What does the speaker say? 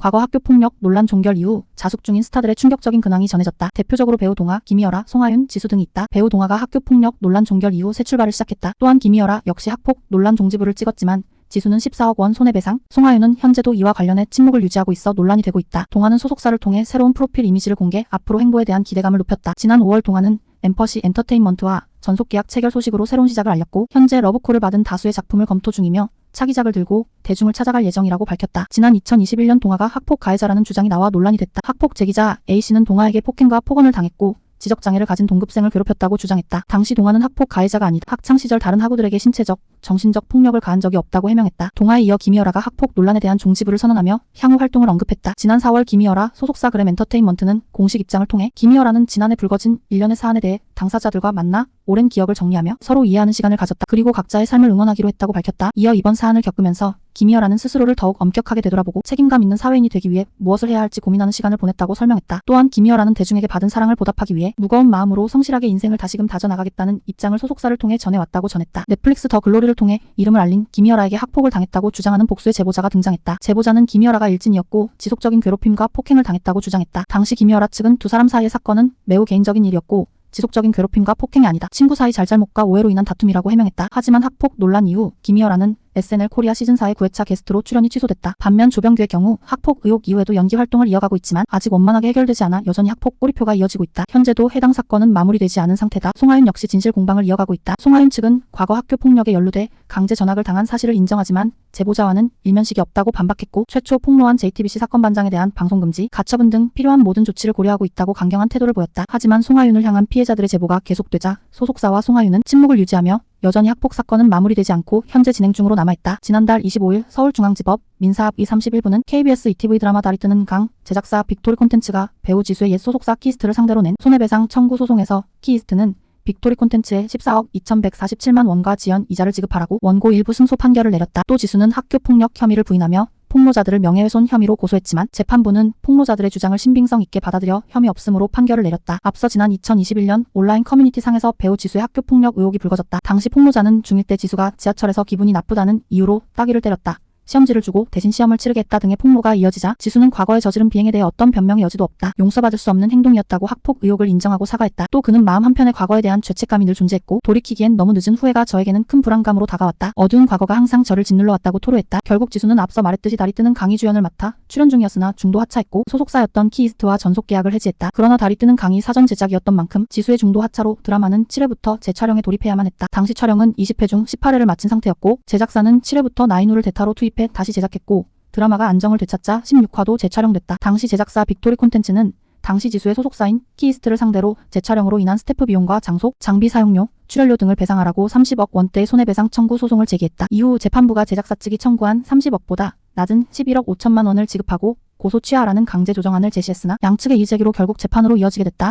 과거 학교폭력 논란 종결 이후 자숙 중인 스타들의 충격적인 근황이 전해졌다. 대표적으로 배우 동아, 김희열아, 송하윤, 지수 등이 있다. 배우 동아가 학교폭력 논란 종결 이후 새 출발을 시작했다. 또한 김희열아 역시 학폭 논란 종지부를 찍었지만 지수는 14억 원 손해배상, 송하윤은 현재도 이와 관련해 침묵을 유지하고 있어 논란이 되고 있다. 동아는 소속사를 통해 새로운 프로필 이미지를 공개, 앞으로 행보에 대한 기대감을 높였다. 지난 5월 동아는 엠퍼시 엔터테인먼트와 전속계약 체결 소식으로 새로운 시작을 알렸고 현재 러브콜을 받은 다수의 작품을 검토 중이며 차기작을 들고 대중을 찾아갈 예정이라고 밝혔다. 지난 2021년 동아가 학폭 가해자라는 주장이 나와 논란이 됐다. 학폭 제기자 A씨는 동아에게 폭행과 폭언을 당했고 지적장애를 가진 동급생을 괴롭혔다고 주장했다. 당시 동아는 학폭 가해자가 아니다. 학창시절 다른 학우들에게 신체적, 정신적 폭력을 가한 적이 없다고 해명했다. 동아에 이어 김희열아가 학폭 논란에 대한 종지부를 선언하며 향후 활동을 언급했다. 지난 4월 김희열아 소속사 그램 엔터테인먼트는 공식 입장을 통해 김희열아는 지난해 불거진 일련의 사안에 대해 당사자들과 만나 오랜 기억을 정리하며 서로 이해하는 시간을 가졌다. 그리고 각자의 삶을 응원하기로 했다고 밝혔다. 이어 이번 사안을 겪으면서 김희열아는 스스로를 더욱 엄격하게 되돌아보고 책임감 있는 사회인이 되기 위해 무엇을 해야 할지 고민하는 시간을 보냈다고 설명했다. 또한 김희열아는 대중에게 받은 사랑을 보답하기 위해 무거운 마음으로 성실하게 인생을 다시금 다져나가겠다는 입장을 소속사를 통해 전해왔다고 전했다. 넷플릭스 더 글로리를 통해 이름을 알린 김희열아에게 학폭을 당했다고 주장하는 복수의 제보자가 등장했다. 제보자는 김희열아가 일진이었고 지속적인 괴롭힘과 폭행을 당했다고 주장했다. 당시 김희열아 측은 두 사람 사이의 사건은 매우 개인적인 일이었고 지속적인 괴롭힘과 폭행이 아니다. 친구 사이 잘잘못과 오해로 인한 다툼이라고 해명했다. 하지만 학폭 논란 이후 김희열아는 SNL 코리아 시즌4의 9회차 게스트로 출연이 취소됐다. 반면 조병규의 경우 학폭 의혹 이후에도 연기 활동을 이어가고 있지만 아직 원만하게 해결되지 않아 여전히 학폭 꼬리표가 이어지고 있다. 현재도 해당 사건은 마무리되지 않은 상태다. 송하윤 역시 진실 공방을 이어가고 있다. 송하윤 측은 과거 학교 폭력에 연루돼 강제 전학을 당한 사실을 인정하지만 제보자와는 일면식이 없다고 반박했고 최초 폭로한 JTBC 사건 반장에 대한 방송 금지, 가처분 등 필요한 모든 조치를 고려하고 있다고 강경한 태도를 보였다. 하지만 송하윤을 향한 피해자들의 제보가 계속되자 소속사와 송하윤은 침묵을 유지하며 여전히 학폭 사건은 마무리되지 않고 현재 진행 중으로 남아있다. 지난달 25일 서울중앙지법 민사합의 31부는 KBS ETV 드라마 달이 뜨는 강 제작사 빅토리 콘텐츠가 배우 지수의 옛 소속사 키스트를 상대로 낸 손해배상 청구 소송에서 키스트는 빅토리 콘텐츠에 14억 2,147만 원과 지연 이자를 지급하라고 원고 일부 승소 판결을 내렸다. 또 지수는 학교폭력 혐의를 부인하며 폭로자들을 명예훼손 혐의로 고소했지만 재판부는 폭로자들의 주장을 신빙성 있게 받아들여 혐의 없음으로 판결을 내렸다. 앞서 지난 2021년 온라인 커뮤니티 상에서 배우 지수의 학교폭력 의혹이 불거졌다. 당시 폭로자는 중1 때 지수가 지하철에서 기분이 나쁘다는 이유로 따귀를 때렸다. 시험지를 주고 대신 시험을 치르게 했다 등의 폭로가 이어지자 지수는 과거에 저지른 비행에 대해 어떤 변명의 여지도 없다. 용서받을 수 없는 행동이었다고 학폭 의혹을 인정하고 사과했다. 또 그는 마음 한편에 과거에 대한 죄책감이 늘 존재했고 돌이키기엔 너무 늦은 후회가 저에게는 큰 불안감으로 다가왔다. 어두운 과거가 항상 저를 짓눌러 왔다고 토로했다. 결국 지수는 앞서 말했듯이 달이 뜨는 강의 주연을 맡아 출연 중이었으나 중도 하차했고 소속사였던 키이스트와 전속 계약을 해지했다. 그러나 달이 뜨는 강의 사전 제작이었던 만큼 지수의 중도 하차로 드라마는 7회부터 재촬영에 돌입해야만 했다. 당시 촬영은 20회 중 18회를 마친 상태였고 제작사는 7회부터 나인우를 대타로 투입해 다시 제작했고 드라마가 안정을 되찾자 16화도 재촬영됐다. 당시 제작사 빅토리 콘텐츠는 당시 지수의 소속사인 키이스트를 상대로 재촬영으로 인한 스태프 비용과 장소, 장비 사용료, 출연료 등을 배상하라고 30억 원대의 손해배상 청구 소송을 제기했다. 이후 재판부가 제작사 측이 청구한 30억보다 낮은 11억 5천만 원을 지급하고 고소 취하라는 강제 조정안을 제시했으나 양측의 이의제기로 결국 재판으로 이어지게 됐다.